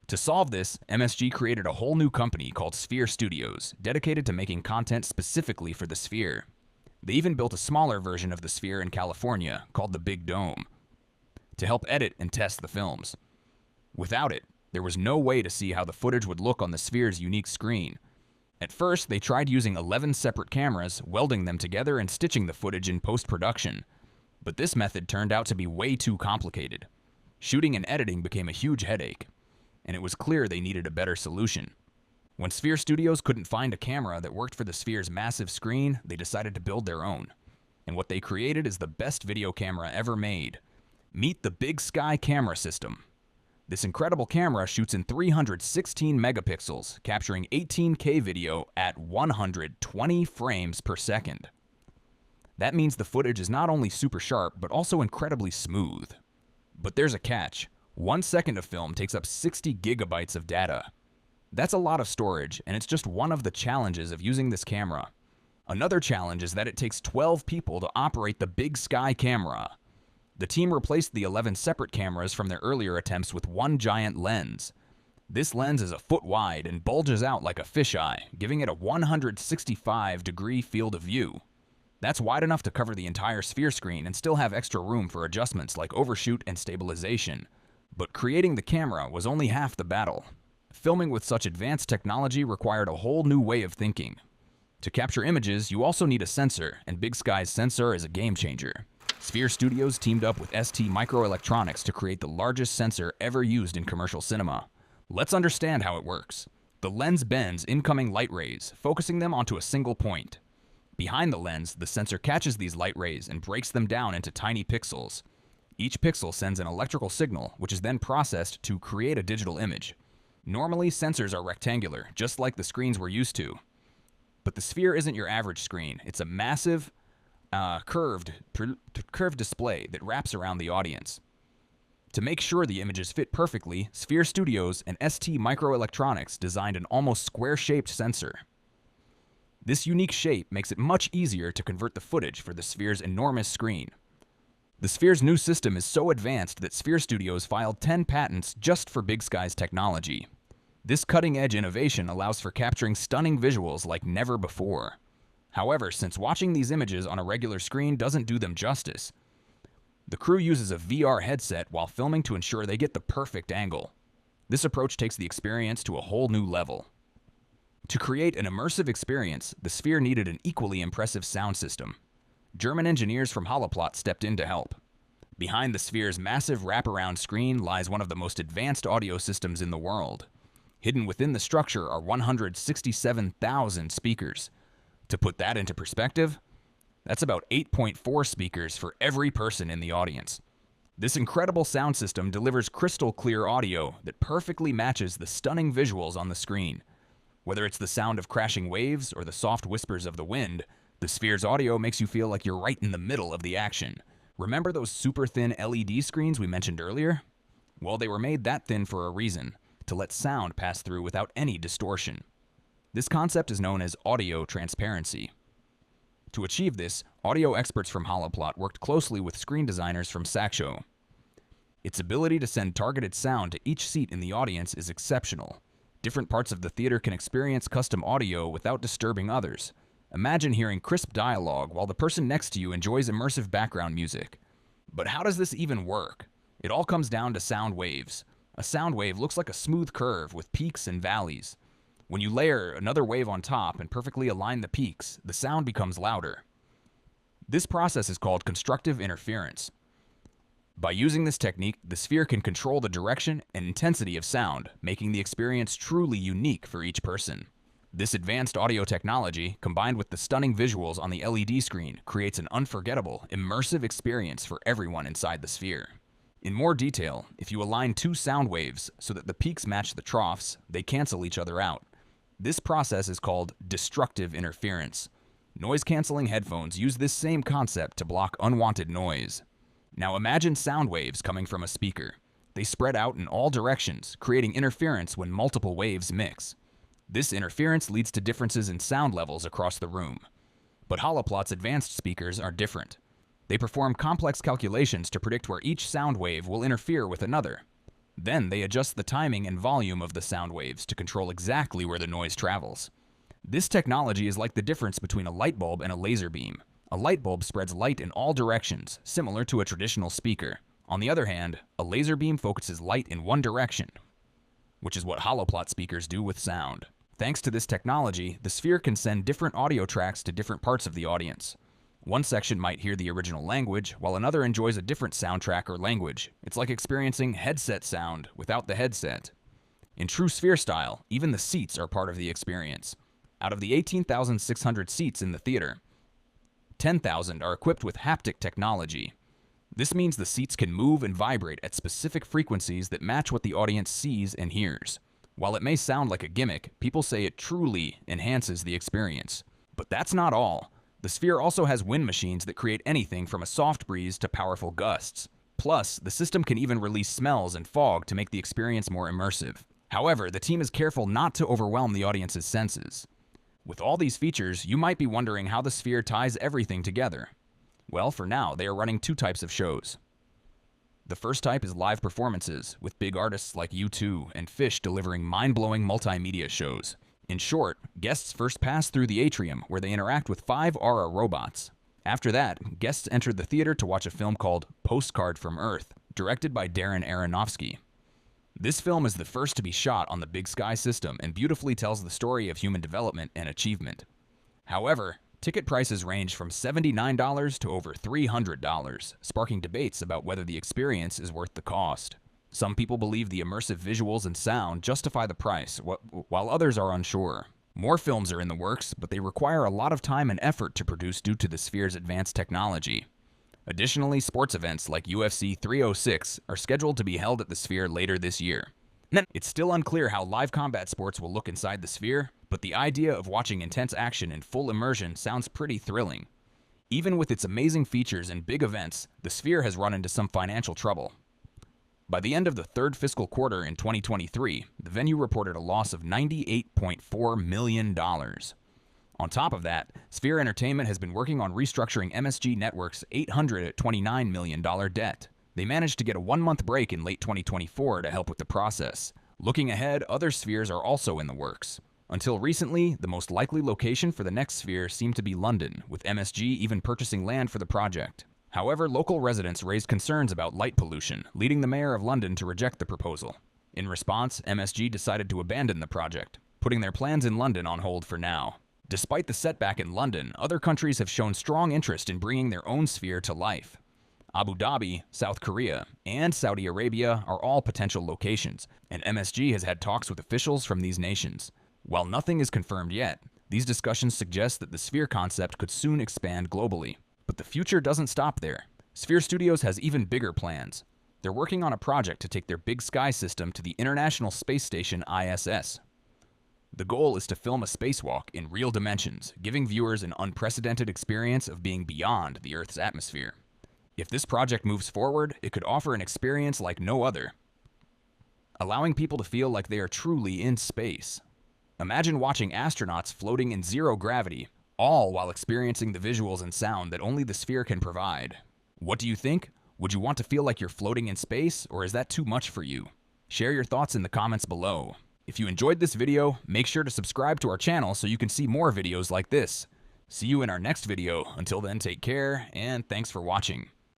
To solve this, MSG created a whole new company called Sphere Studios, dedicated to making content specifically for the Sphere. They even built a smaller version of the Sphere in California, called the Big Dome, to help edit and test the films. Without it, there was no way to see how the footage would look on the Sphere's unique screen. At first, they tried using 11 separate cameras, welding them together and stitching the footage in post-production. But this method turned out to be way too complicated. Shooting and editing became a huge headache, and it was clear they needed a better solution. When Sphere Studios couldn't find a camera that worked for the Sphere's massive screen, they decided to build their own. And what they created is the best video camera ever made. Meet the Big Sky camera system. This incredible camera shoots in 316 megapixels, capturing 18K video at 120 frames per second. That means the footage is not only super sharp, but also incredibly smooth. But there's a catch. 1 second of film takes up 60 gigabytes of data. That's a lot of storage, and it's just one of the challenges of using this camera. Another challenge is that it takes 12 people to operate the Big Sky camera. The team replaced the 11 separate cameras from their earlier attempts with one giant lens. This lens is a foot wide and bulges out like a fisheye, giving it a 165-degree field of view. That's wide enough to cover the entire Sphere screen and still have extra room for adjustments like overshoot and stabilization. But creating the camera was only half the battle. Filming with such advanced technology required a whole new way of thinking. To capture images, you also need a sensor, and Big Sky's sensor is a game changer. Sphere Studios teamed up with ST Microelectronics to create the largest sensor ever used in commercial cinema. Let's understand how it works. The lens bends incoming light rays, focusing them onto a single point. Behind the lens, the sensor catches these light rays and breaks them down into tiny pixels. Each pixel sends an electrical signal, which is then processed to create a digital image. Normally, sensors are rectangular, just like the screens we're used to. But the Sphere isn't your average screen. It's a massive, curved display that wraps around the audience. To make sure the images fit perfectly, Sphere Studios and ST Microelectronics designed an almost square-shaped sensor. This unique shape makes it much easier to convert the footage for the Sphere's enormous screen. The Sphere's new system is so advanced that Sphere Studios filed 10 patents just for Big Sky's technology. This cutting-edge innovation allows for capturing stunning visuals like never before. However, since watching these images on a regular screen doesn't do them justice, the crew uses a VR headset while filming to ensure they get the perfect angle. This approach takes the experience to a whole new level. To create an immersive experience, the Sphere needed an equally impressive sound system. German engineers from Holoplot stepped in to help. Behind the Sphere's massive wraparound screen lies one of the most advanced audio systems in the world. Hidden within the structure are 167,000 speakers. To put that into perspective, that's about 8.4 speakers for every person in the audience. This incredible sound system delivers crystal clear audio that perfectly matches the stunning visuals on the screen. Whether it's the sound of crashing waves or the soft whispers of the wind, the Sphere's audio makes you feel like you're right in the middle of the action. Remember those super thin LED screens we mentioned earlier? Well, they were made that thin for a reason, to let sound pass through without any distortion. This concept is known as audio transparency. To achieve this, audio experts from Holoplot worked closely with screen designers from Saxo. Its ability to send targeted sound to each seat in the audience is exceptional. Different parts of the theater can experience custom audio without disturbing others. Imagine hearing crisp dialogue while the person next to you enjoys immersive background music. But how does this even work? It all comes down to sound waves. A sound wave looks like a smooth curve with peaks and valleys. When you layer another wave on top and perfectly align the peaks, the sound becomes louder. This process is called constructive interference. By using this technique, the Sphere can control the direction and intensity of sound, making the experience truly unique for each person. This advanced audio technology, combined with the stunning visuals on the LED screen, creates an unforgettable, immersive experience for everyone inside the Sphere. In more detail, if you align two sound waves so that the peaks match the troughs, they cancel each other out. This process is called destructive interference. Noise-canceling headphones use this same concept to block unwanted noise. Now imagine sound waves coming from a speaker. They spread out in all directions, creating interference when multiple waves mix. This interference leads to differences in sound levels across the room. But Holoplot's advanced speakers are different. They perform complex calculations to predict where each sound wave will interfere with another. Then they adjust the timing and volume of the sound waves to control exactly where the noise travels. This technology is like the difference between a light bulb and a laser beam. A light bulb spreads light in all directions, similar to a traditional speaker. On the other hand, a laser beam focuses light in one direction, which is what holoplot speakers do with sound. Thanks to this technology, the Sphere can send different audio tracks to different parts of the audience. One section might hear the original language, while another enjoys a different soundtrack or language. It's like experiencing headset sound without the headset. In true Sphere style, even the seats are part of the experience. Out of the 18,600 seats in the theater, 10,000 are equipped with haptic technology. This means the seats can move and vibrate at specific frequencies that match what the audience sees and hears. While it may sound like a gimmick, people say it truly enhances the experience. But that's not all. The Sphere also has wind machines that create anything from a soft breeze to powerful gusts. Plus, the system can even release smells and fog to make the experience more immersive. However, the team is careful not to overwhelm the audience's senses. With all these features, you might be wondering how the Sphere ties everything together. Well, for now, they are running two types of shows. The first type is live performances, with big artists like U2 and Fish delivering mind-blowing multimedia shows. In short, guests first pass through the atrium, where they interact with 5 Aura robots. After that, guests enter the theater to watch a film called Postcard from Earth, directed by Darren Aronofsky. This film is the first to be shot on the Big Sky system and beautifully tells the story of human development and achievement. However, ticket prices range from $79 to over $300, sparking debates about whether the experience is worth the cost. Some people believe the immersive visuals and sound justify the price, while others are unsure. More films are in the works, but they require a lot of time and effort to produce due to the Sphere's advanced technology. Additionally, sports events like UFC 306 are scheduled to be held at the Sphere later this year. It's still unclear how live combat sports will look inside the Sphere, but the idea of watching intense action in full immersion sounds pretty thrilling. Even with its amazing features and big events, the Sphere has run into some financial trouble. By the end of the third fiscal quarter in 2023, the venue reported a loss of $98.4 million. On top of that, Sphere Entertainment has been working on restructuring MSG Network's $829 million debt. They managed to get a 1-month break in late 2024 to help with the process. Looking ahead, other Spheres are also in the works. Until recently, the most likely location for the next Sphere seemed to be London, with MSG even purchasing land for the project. However, local residents raised concerns about light pollution, leading the mayor of London to reject the proposal. In response, MSG decided to abandon the project, putting their plans in London on hold for now. Despite the setback in London, other countries have shown strong interest in bringing their own Sphere to life. Abu Dhabi, South Korea, and Saudi Arabia are all potential locations, and MSG has had talks with officials from these nations. While nothing is confirmed yet, these discussions suggest that the Sphere concept could soon expand globally. But the future doesn't stop there. Sphere Studios has even bigger plans. They're working on a project to take their Big Sky system to the International Space Station ISS. The goal is to film a spacewalk in real dimensions, giving viewers an unprecedented experience of being beyond the Earth's atmosphere. If this project moves forward, it could offer an experience like no other, allowing people to feel like they are truly in space. Imagine watching astronauts floating in zero gravity, all while experiencing the visuals and sound that only the Sphere can provide. What do you think? Would you want to feel like you're floating in space, or is that too much for you? Share your thoughts in the comments below. If you enjoyed this video, make sure to subscribe to our channel so you can see more videos like this. See you in our next video. Until then, take care, and thanks for watching.